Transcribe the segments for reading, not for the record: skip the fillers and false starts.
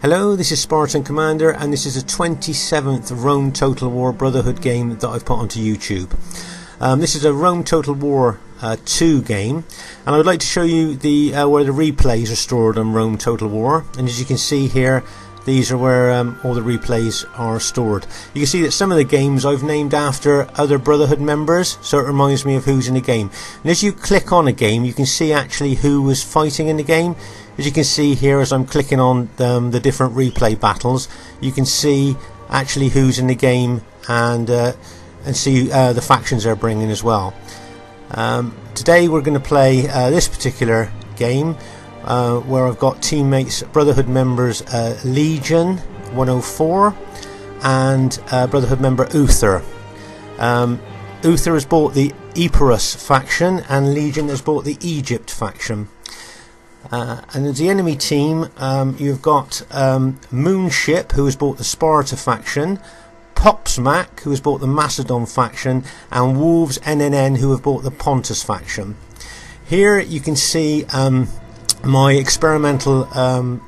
Hello, this is Spartan Commander, and this is a 27th Rome Total War Brotherhood game that I've put onto YouTube. This is a Rome Total War 2 game, and I would like to show you the where the replays are stored on Rome Total War. And as you can see here, these are where all the replays are stored. You can see that some of the games I've named after other Brotherhood members, so it reminds me of who's in the game. And as you click on a game, you can see actually who was fighting in the game. As you can see here, as I'm clicking on the different replay battles, you can see actually who's in the game and see the factions they're bringing as well. Today we're going to play this particular game where I've got teammates, Brotherhood members Legion 104 and Brotherhood member Uther. Uther has bought the Epirus faction and Legion has bought the Egypt faction. And as the enemy team, you've got Moonship, who has bought the Sparta faction, Popsmack, who has bought the Macedon faction, and Wolves NNN, who have bought the Pontus faction. Here you can see my experimental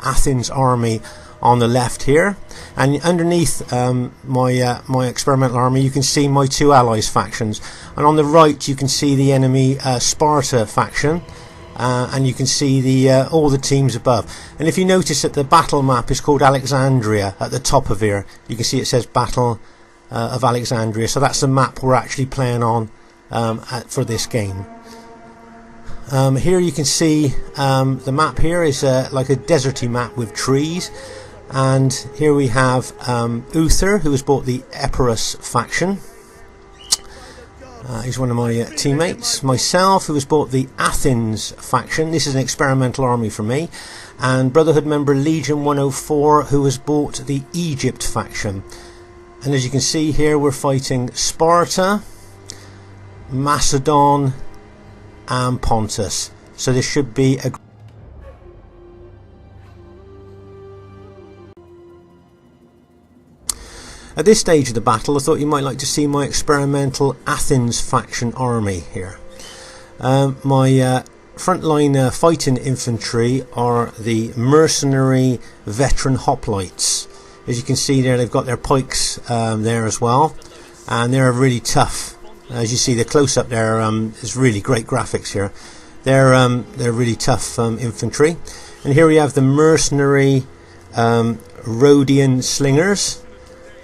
Athens army on the left here, and underneath my experimental army you can see my two allies factions, and on the right you can see the enemy Sparta faction. And you can see the all the teams above. And if you notice that the battle map is called Alexandria at the top of here, you can see it says Battle of Alexandria. So that's the map we're actually playing on for this game. Here you can see the map here is like a deserty map with trees. And here we have Uther, who has bought the Epirus faction. He's one of my teammates. Myself, who has bought the Athens faction. This is an experimental army for me. And Brotherhood member Legion 104, who has bought the Egypt faction. And as you can see here, we're fighting Sparta, Macedon and Pontus. So this should be a... At this stage of the battle, I thought you might like to see my experimental Athens faction army here. My frontline fighting infantry are the mercenary veteran hoplites. As you can see there, they've got their pikes there as well, and they're really tough. As you see, the close-up there is really great graphics here. They're really tough infantry. And here we have the mercenary Rhodian slingers.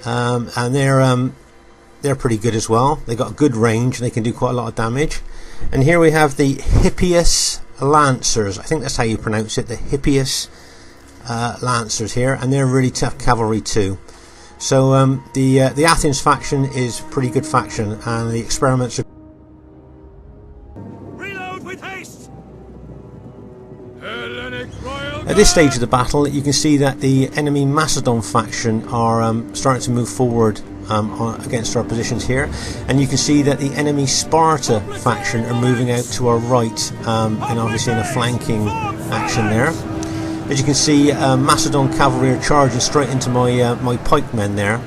And they're pretty good as well. They've got good range and they can do quite a lot of damage. And here we have the Hippias Lancers. I think that's how you pronounce it, the Hippias Lancers here, and they're really tough cavalry too. So the Athens faction is a pretty good faction, and the experiments are... Reload with haste! At this stage of the battle, you can see that the enemy Macedon faction are starting to move forward against our positions here, and you can see that the enemy Sparta faction are moving out to our right, and obviously in a flanking action there. As you can see, Macedon cavalry are charging straight into my pikemen there.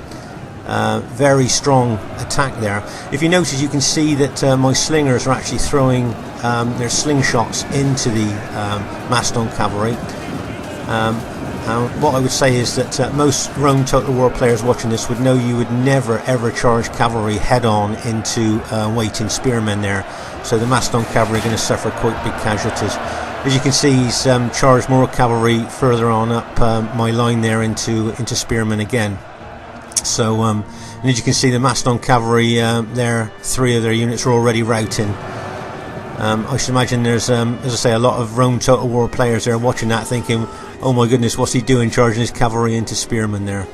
Very strong attack there. If you notice, you can see that my slingers are actually throwing their slingshots into the Macedon cavalry. And what I would say is that most Rome Total War players watching this would know you would never ever charge cavalry head on into waiting spearmen there. So the Macedon cavalry are going to suffer quite big casualties. As you can see, he's charged more cavalry further on up my line there into spearmen again. So and as you can see, the Macedon cavalry there, 3 of their units are already routing. I should imagine there's, as I say, a lot of Rome Total War players there watching that thinking, oh my goodness, what's he doing charging his cavalry into spearmen there.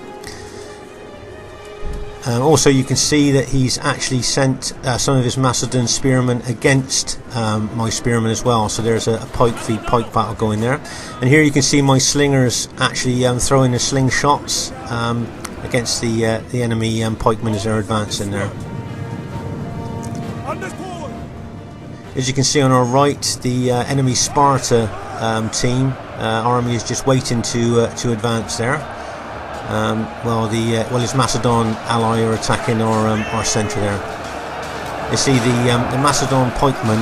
Also you can see that he's actually sent some of his Macedon spearmen against my spearmen as well, so there's a pike v pike battle going there. And here you can see my slingers actually throwing their slingshots against the enemy pikemen as they're advancing there. As you can see on our right, the enemy Sparta team army is just waiting to advance there. While his Macedon ally are attacking our centre there. You see the Macedon pikemen,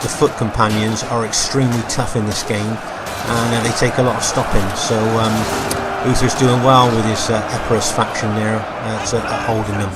the foot companions, are extremely tough in this game, and they take a lot of stopping. So Uther's doing well with his Epirus faction there at holding them.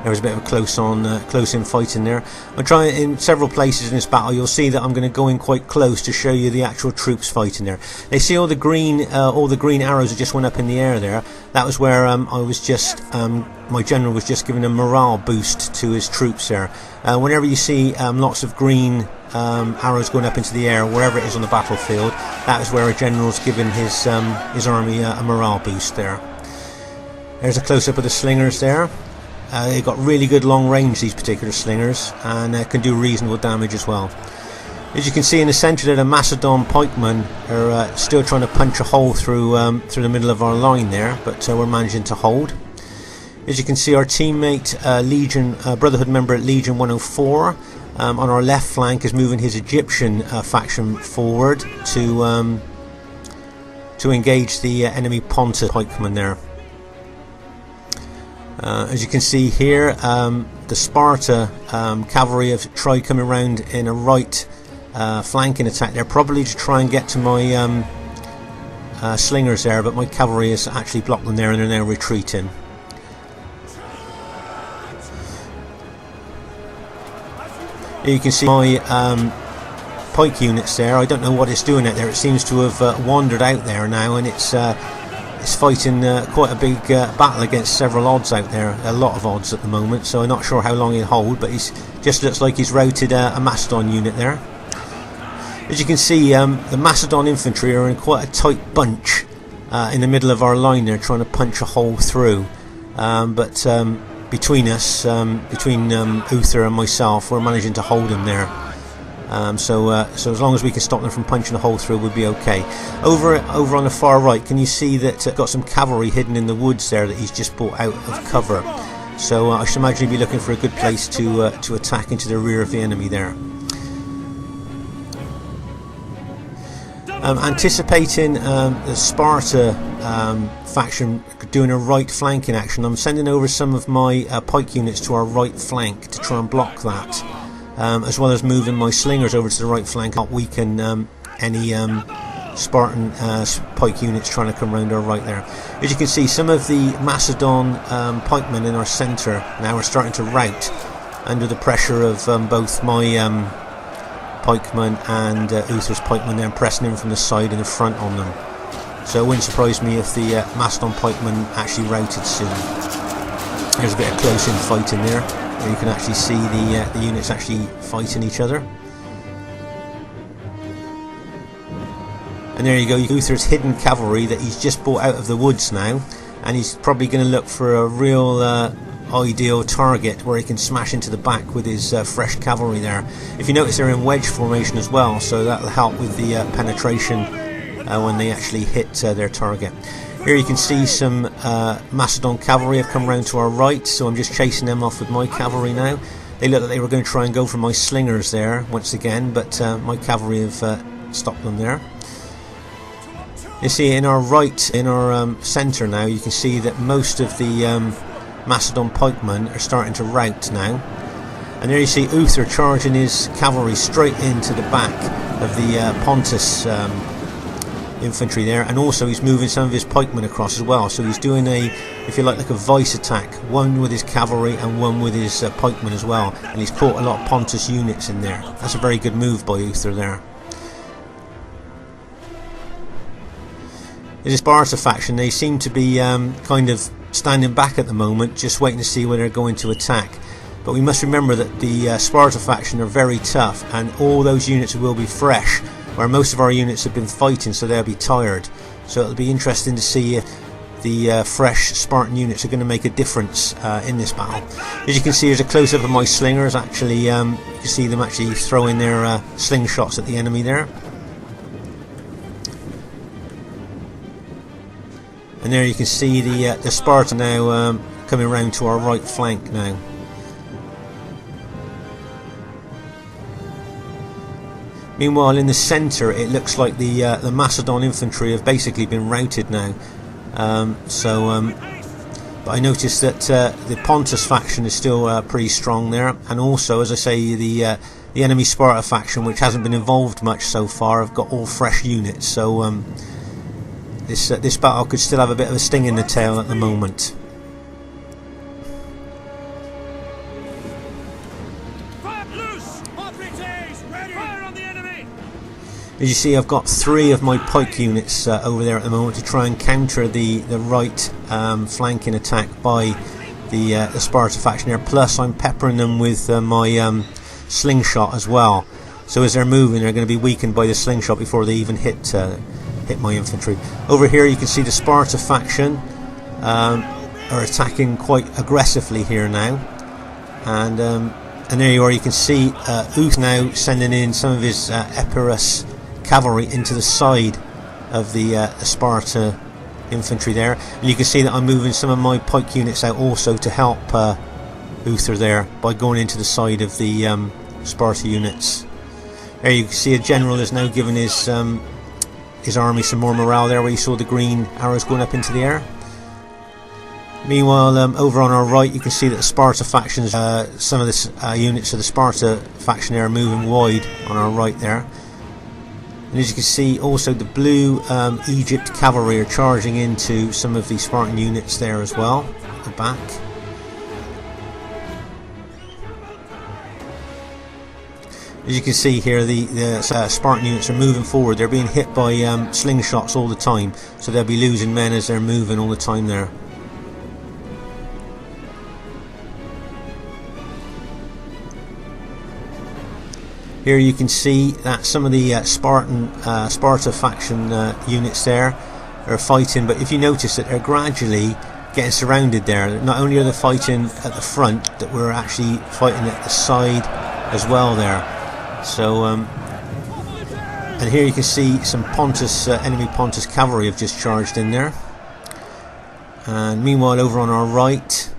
There was a bit of a close-in fighting there. I'm trying in several places in this battle. You'll see that I'm going to go in quite close to show you the actual troops fighting there. They see all the green arrows that just went up in the air there. That was where my general was just giving a morale boost to his troops there. Whenever you see lots of green arrows going up into the air, wherever it is on the battlefield, that is where a general's giving his army a morale boost there. There's a close-up of the slingers there. They've got really good long range, these particular slingers, and can do reasonable damage as well. As you can see in the centre there, the Macedon pikemen are still trying to punch a hole through the middle of our line there, but we're managing to hold. As you can see, our teammate Brotherhood member at Legion 104 on our left flank is moving his Egyptian faction forward to engage the enemy Pontus pikemen there. As you can see here, the Sparta cavalry have tried coming around in a right flanking attack there, probably to try and get to my slingers there, but my cavalry has actually blocked them there and they're now retreating. Here you can see my pike units there. I don't know what it's doing out there. It seems to have wandered out there now, and it's fighting quite a big battle against several odds out there, a lot of odds at the moment, so I'm not sure how long he'll hold, but he's just looks like he's routed a Macedon unit there. As you can see, the Macedon infantry are in quite a tight bunch in the middle of our line there, trying to punch a hole through, but between us, between Uther and myself, we're managing to hold him there. So as long as we can stop them from punching a hole through, we'll be okay. Over on the far right, can you see that got some cavalry hidden in the woods there that he's just brought out of cover? So I should imagine he'd be looking for a good place to attack into the rear of the enemy there. Anticipating the Sparta faction doing a right flanking action, I'm sending over some of my pike units to our right flank to try and block that. As well as moving my slingers over to the right flank, not weaken any Spartan pike units trying to come round our right there. As you can see, some of the Macedon pikemen in our centre now are starting to rout under the pressure of both my pikemen and Uther's pikemen there, pressing in from the side and the front on them. So it wouldn't surprise me if the Macedon pikemen actually routed soon. There's a bit of close-in fighting there. You can actually see the units actually fighting each other. And there you go, Uther's hidden cavalry that he's just brought out of the woods now, and he's probably going to look for a real ideal target where he can smash into the back with his fresh cavalry there. If you notice, they're in wedge formation as well, so that'll help with the penetration when they actually hit their target. Here you can see some Macedon cavalry have come round to our right, so I'm just chasing them off with my cavalry now. They look like they were going to try and go for my slingers there once again, but my cavalry have stopped them there. You see in our right, in our centre now, you can see that most of the Macedon pikemen are starting to rout now. And there you see Uther charging his cavalry straight into the back of the Pontus infantry there, and also he's moving some of his pikemen across as well, so he's doing a, if you like a vice attack, one with his cavalry and one with his pikemen as well, and he's caught a lot of Pontus units in there. That's a very good move by Uther there. In the Sparta faction, they seem to be kind of standing back at the moment, just waiting to see when they're going to attack. But we must remember that the Sparta faction are very tough, and all those units will be fresh, where most of our units have been fighting, so they'll be tired. So it'll be interesting to see if the fresh Spartan units are going to make a difference in this battle. As you can see, there's a close-up of my slingers. Actually, you can see them actually throwing their slingshots at the enemy there. And there you can see the Spartan now coming around to our right flank now. Meanwhile, in the centre, it looks like the Macedon infantry have basically been routed now. But I noticed that the Pontus faction is still pretty strong there, and also, as I say, the enemy Sparta faction, which hasn't been involved much so far, have got all fresh units. So this battle could still have a bit of a sting in the tail at the moment. As you see, I've got 3 of my pike units over there at the moment to try and counter the right flanking attack by the Sparta faction there. Plus, I'm peppering them with my slingshot as well. So as they're moving, they're going to be weakened by the slingshot before they even hit my infantry. Over here, you can see the Sparta faction are attacking quite aggressively here now, and there you are. You can see Uth now sending in some of his Epirus cavalry into the side of the Sparta infantry there, and you can see that I'm moving some of my pike units out also to help Uther there by going into the side of the Sparta units. There you can see a general is now giving his army some more morale there, where you saw the green arrows going up into the air. Meanwhile, over on our right, you can see that the Sparta factions, some of the units of the Sparta faction there are moving wide on our right there. And as you can see, also the blue Egypt cavalry are charging into some of the Spartan units there as well, at the back. As you can see here, the Spartan units are moving forward. They're being hit by slingshots all the time, so they'll be losing men as they're moving all the time there. Here you can see that some of the Sparta faction units there are fighting, but if you notice that they're gradually getting surrounded there. Not only are they fighting at the front, that we're actually fighting at the side as well there. So and here you can see some Pontus enemy Pontus cavalry have just charged in there. And meanwhile, over on our right,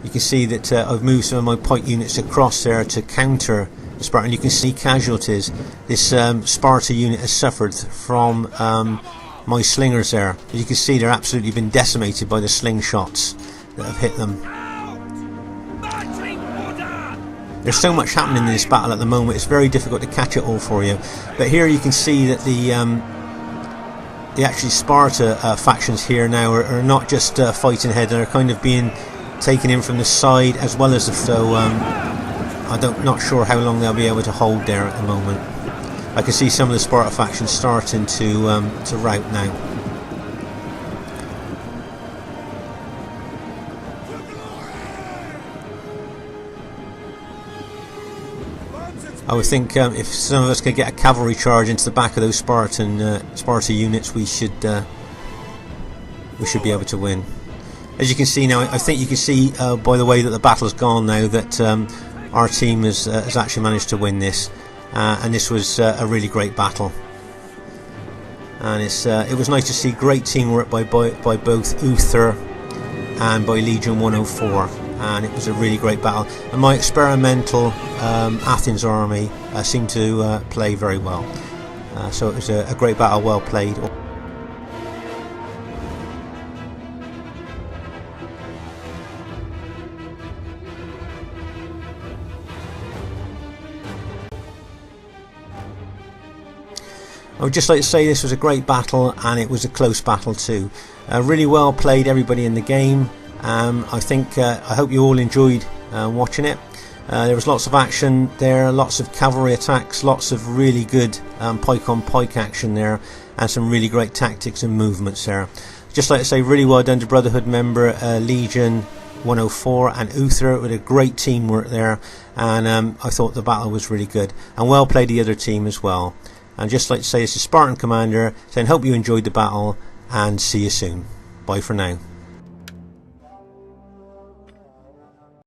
you can see that I've moved some of my pike units across there to counter the Spartan. You can see casualties. This Sparta unit has suffered from my slingers there. As you can see, they're absolutely been decimated by the slingshots that have hit them. There's so much happening in this battle at the moment, it's very difficult to catch it all for you. But here you can see that the actually Sparta factions here now are not just fighting ahead, they're kind of being taken in from the side as well as so I'm not sure how long they'll be able to hold there at the moment. I can see some of the Sparta factions starting to rout now. I would think if some of us could get a cavalry charge into the back of those Sparta units, we should be able to win. As you can see now, I think you can see by the way that the battle's gone now that our team has actually managed to win this, and this was a really great battle. And it was nice to see great teamwork by both Uther and by Legion 104, and it was a really great battle. And my experimental Athens army seemed to play very well, so it was a great battle, well played. I would just like to say this was a great battle, and it was a close battle too. Really well played, everybody in the game. I hope you all enjoyed watching it. There was lots of action there, lots of cavalry attacks, lots of really good pike on pike action there, and some really great tactics and movements there. Just like to say really well done to Brotherhood member Legion 104 and Uther with a great teamwork there, and I thought the battle was really good, and well played the other team as well. And just like to say, this is Spartan Commander saying hope you enjoyed the battle, and see you soon. Bye for now.